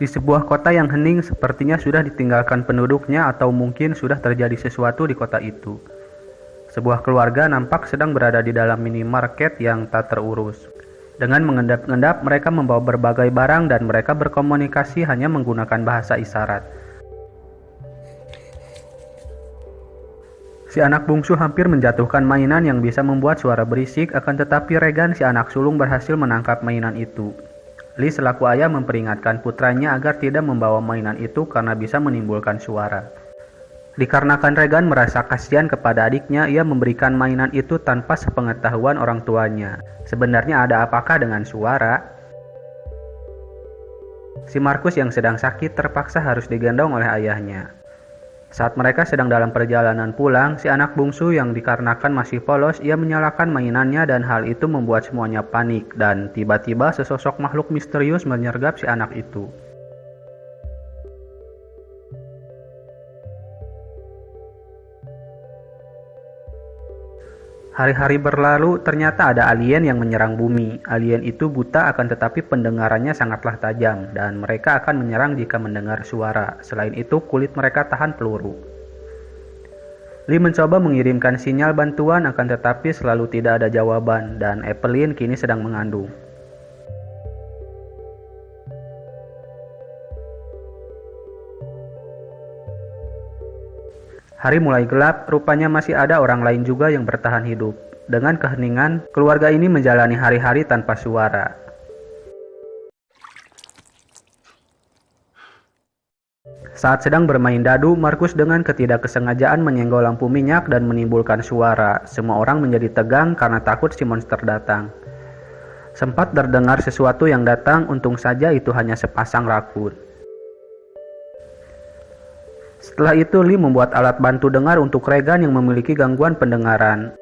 Di sebuah kota yang hening sepertinya sudah ditinggalkan penduduknya atau mungkin sudah terjadi sesuatu di kota itu. Sebuah keluarga nampak sedang berada di dalam minimarket yang tak terurus. Dengan mengendap-endap mereka membawa berbagai barang dan mereka berkomunikasi hanya menggunakan bahasa isyarat. Si anak bungsu hampir menjatuhkan mainan yang bisa membuat suara berisik, akan tetapi Regan si anak sulung berhasil menangkap mainan itu. Lee selaku ayah memperingatkan putranya agar tidak membawa mainan itu karena bisa menimbulkan suara. Dikarenakan Regan merasa kasihan kepada adiknya, ia memberikan mainan itu tanpa sepengetahuan orang tuanya. Sebenarnya ada apakah dengan suara? Si Markus yang sedang sakit terpaksa harus digendong oleh ayahnya. Saat mereka sedang dalam perjalanan pulang, si anak bungsu yang dikarenakan masih polos, ia menyalakan mainannya dan hal itu membuat semuanya panik dan tiba-tiba sesosok makhluk misterius menyergap si anak itu. Hari-hari berlalu, ternyata ada alien yang menyerang bumi. Alien itu buta akan tetapi pendengarannya sangatlah tajam dan mereka akan menyerang jika mendengar suara. Selain itu, kulit mereka tahan peluru. Lee mencoba mengirimkan sinyal bantuan akan tetapi selalu tidak ada jawaban dan Evelyn kini sedang mengandung. Hari mulai gelap, rupanya masih ada orang lain juga yang bertahan hidup. Dengan keheningan, keluarga ini menjalani hari-hari tanpa suara. Saat sedang bermain dadu, Markus dengan ketidaksengajaan menyenggol lampu minyak dan menimbulkan suara. Semua orang menjadi tegang karena takut si monster datang. Sempat terdengar sesuatu yang datang, untung saja itu hanya sepasang rakun. Setelah itu, Lee membuat alat bantu dengar untuk Regan yang memiliki gangguan pendengaran.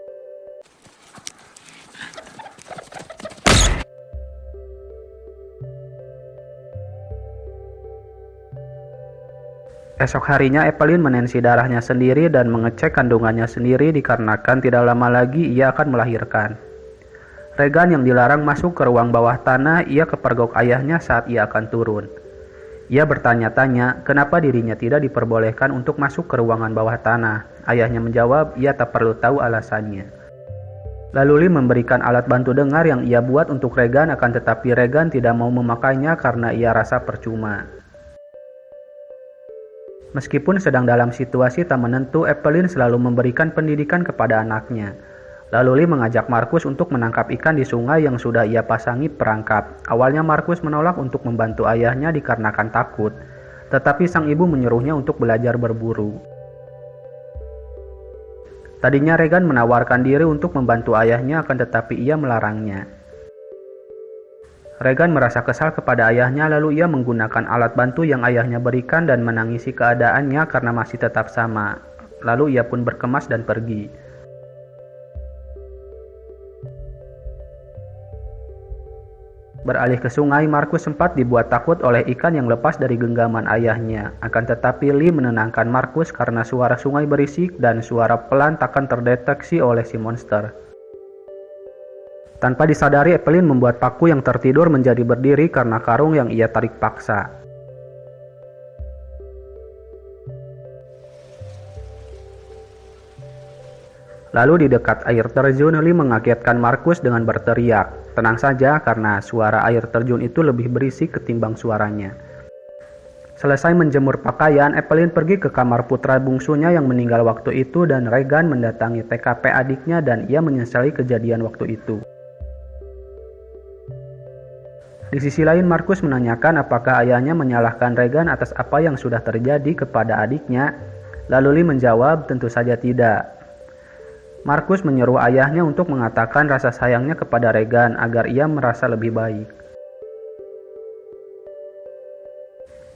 Esok harinya, Evelyn menensi darahnya sendiri dan mengecek kandungannya sendiri dikarenakan tidak lama lagi ia akan melahirkan. Regan yang dilarang masuk ke ruang bawah tanah, ia kepergok ayahnya saat ia akan turun. Ia bertanya-tanya kenapa dirinya tidak diperbolehkan untuk masuk ke ruangan bawah tanah. Ayahnya menjawab ia tak perlu tahu alasannya. Lalu Lee memberikan alat bantu dengar yang ia buat untuk Regan, akan tetapi Regan tidak mau memakainya karena ia rasa percuma. Meskipun sedang dalam situasi tak menentu, Evelyn selalu memberikan pendidikan kepada anaknya. Lalu Lee mengajak Markus untuk menangkap ikan di sungai yang sudah ia pasangi perangkap. Awalnya Markus menolak untuk membantu ayahnya dikarenakan takut, tetapi sang ibu menyuruhnya untuk belajar berburu. Tadinya Regan menawarkan diri untuk membantu ayahnya, akan tetapi ia melarangnya. Regan merasa kesal kepada ayahnya, lalu ia menggunakan alat bantu yang ayahnya berikan dan menangisi keadaannya karena masih tetap sama. Lalu ia pun berkemas dan pergi. Beralih ke sungai, Markus sempat dibuat takut oleh ikan yang lepas dari genggaman ayahnya. Akan tetapi Lee menenangkan Markus karena suara sungai berisik dan suara pelan takkan terdeteksi oleh si monster. Tanpa disadari, Evelyn membuat paku yang tertidur menjadi berdiri karena karung yang ia tarik paksa. Lalu di dekat air terjun, Lee mengagetkan Markus dengan berteriak. Tenang saja karena suara air terjun itu lebih berisik ketimbang suaranya. Selesai menjemur pakaian, Evelyn pergi ke kamar putra bungsunya yang meninggal waktu itu dan Regan mendatangi TKP adiknya dan ia menyesali kejadian waktu itu. Di sisi lain, Markus menanyakan apakah ayahnya menyalahkan Regan atas apa yang sudah terjadi kepada adiknya. Lalu Lee menjawab tentu saja tidak. Markus menyuruh ayahnya untuk mengatakan rasa sayangnya kepada Regan agar ia merasa lebih baik.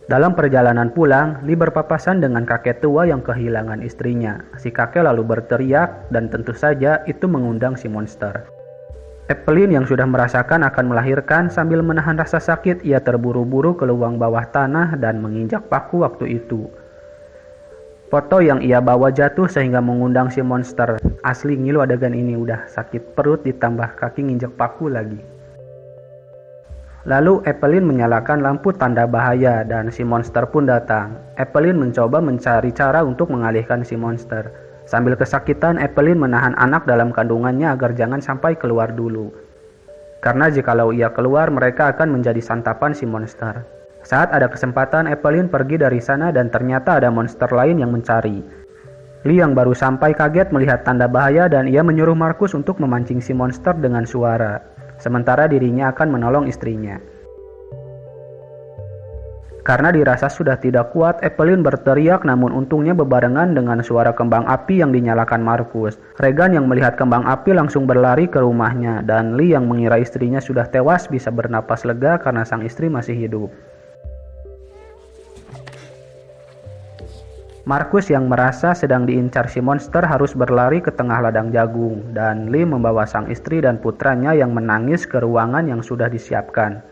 Dalam perjalanan pulang, Lee berpapasan dengan kakek tua yang kehilangan istrinya. Si kakek lalu berteriak dan tentu saja itu mengundang si monster. Evelyn yang sudah merasakan akan melahirkan sambil menahan rasa sakit, ia terburu-buru ke lubang bawah tanah dan menginjak paku waktu itu. Foto yang ia bawa jatuh sehingga mengundang si monster. Asli ngilu adegan ini, udah sakit perut ditambah kaki nginjek paku lagi. Lalu Evelyn menyalakan lampu tanda bahaya dan si monster pun datang. Evelyn mencoba mencari cara untuk mengalihkan si monster. Sambil kesakitan, Evelyn menahan anak dalam kandungannya agar jangan sampai keluar dulu. Karena jikalau ia keluar, mereka akan menjadi santapan si monster. Saat ada kesempatan, Evelyn pergi dari sana dan ternyata ada monster lain yang mencari. Lee yang baru sampai kaget melihat tanda bahaya dan ia menyuruh Markus untuk memancing si monster dengan suara. Sementara dirinya akan menolong istrinya. Karena dirasa sudah tidak kuat, Evelyn berteriak namun untungnya bebarengan dengan suara kembang api yang dinyalakan Markus. Regan yang melihat kembang api langsung berlari ke rumahnya dan Lee yang mengira istrinya sudah tewas bisa bernapas lega karena sang istri masih hidup. Markus yang merasa sedang diincar si monster harus berlari ke tengah ladang jagung dan Lee membawa sang istri dan putranya yang menangis ke ruangan yang sudah disiapkan.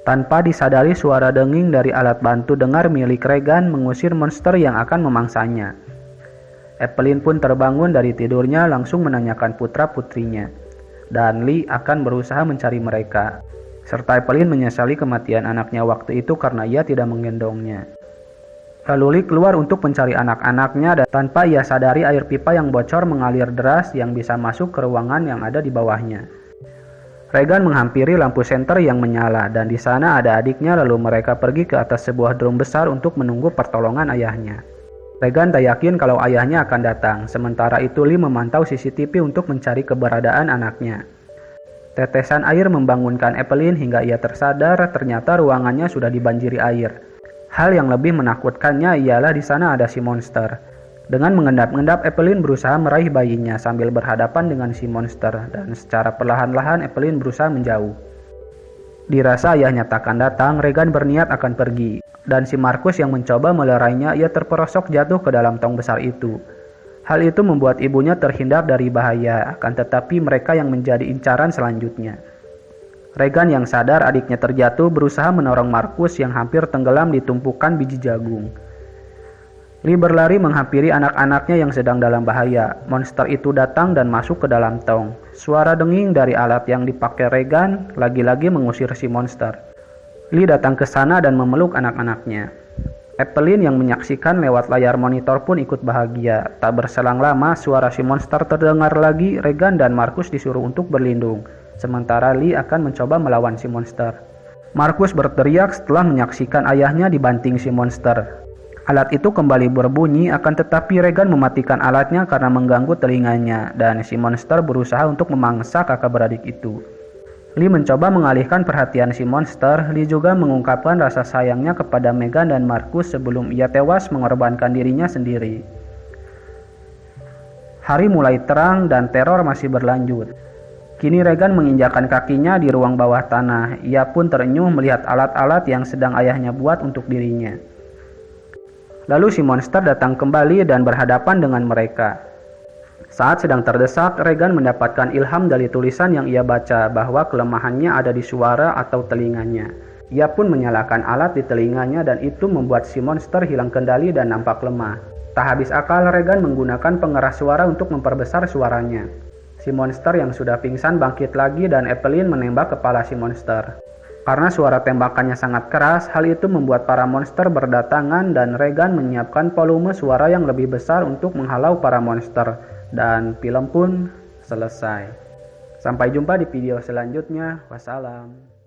Tanpa disadari suara denging dari alat bantu dengar milik Regan mengusir monster yang akan memangsanya. Evelyn pun terbangun dari tidurnya langsung menanyakan putra-putrinya dan Lee akan berusaha mencari mereka. Serta Evelyn menyesali kematian anaknya waktu itu karena ia tidak menggendongnya. Lalu Lee keluar untuk mencari anak-anaknya dan tanpa ia sadari air pipa yang bocor mengalir deras yang bisa masuk ke ruangan yang ada di bawahnya. Regan menghampiri lampu senter yang menyala dan di sana ada adiknya lalu mereka pergi ke atas sebuah drum besar untuk menunggu pertolongan ayahnya. Regan tak yakin kalau ayahnya akan datang, sementara itu Lee memantau CCTV untuk mencari keberadaan anaknya. Tetesan air membangunkan Evelyn hingga ia tersadar ternyata ruangannya sudah dibanjiri air. Hal yang lebih menakutkannya ialah di sana ada si monster. Dengan mengendap-endap, Evelyn berusaha meraih bayinya sambil berhadapan dengan si monster dan secara perlahan-lahan Evelyn berusaha menjauh. Dirasa ayahnya takkan datang, Regan berniat akan pergi. Dan si Markus yang mencoba melerainya, ia terperosok jatuh ke dalam tong besar itu. Hal itu membuat ibunya terhindar dari bahaya, akan tetapi mereka yang menjadi incaran selanjutnya. Regan yang sadar adiknya terjatuh berusaha menolong Markus yang hampir tenggelam di tumpukan biji jagung. Lee berlari menghampiri anak-anaknya yang sedang dalam bahaya. Monster itu datang dan masuk ke dalam tong. Suara denging dari alat yang dipakai Regan lagi-lagi mengusir si monster. Lee datang ke sana dan memeluk anak-anaknya. Evelyn yang menyaksikan lewat layar monitor pun ikut bahagia. Tak berselang lama, suara si monster terdengar lagi. Regan dan Markus disuruh untuk berlindung. Sementara Lee akan mencoba melawan si monster. Markus berteriak setelah menyaksikan ayahnya dibanting si monster. Alat itu kembali berbunyi, akan tetapi Regan mematikan alatnya karena mengganggu telinganya. Dan si monster berusaha untuk memangsa kakak beradik itu. Lee mencoba mengalihkan perhatian si monster. Lee juga mengungkapkan rasa sayangnya kepada Megan dan Markus sebelum ia tewas mengorbankan dirinya sendiri. Hari mulai terang dan teror masih berlanjut. Kini Regan menginjakkan kakinya di ruang bawah tanah. Ia pun terenyuh melihat alat-alat yang sedang ayahnya buat untuk dirinya. Lalu si monster datang kembali dan berhadapan dengan mereka. Saat sedang terdesak, Regan mendapatkan ilham dari tulisan yang ia baca bahwa kelemahannya ada di suara atau telinganya. Ia pun menyalakan alat di telinganya dan itu membuat si monster hilang kendali dan nampak lemah. Tak habis akal, Regan menggunakan pengeras suara untuk memperbesar suaranya. Si monster yang sudah pingsan bangkit lagi dan Evelyn menembak kepala si monster. Karena suara tembakannya sangat keras, hal itu membuat para monster berdatangan dan Regan menyiapkan volume suara yang lebih besar untuk menghalau para monster. Dan film pun selesai. Sampai jumpa di video selanjutnya. Wassalam.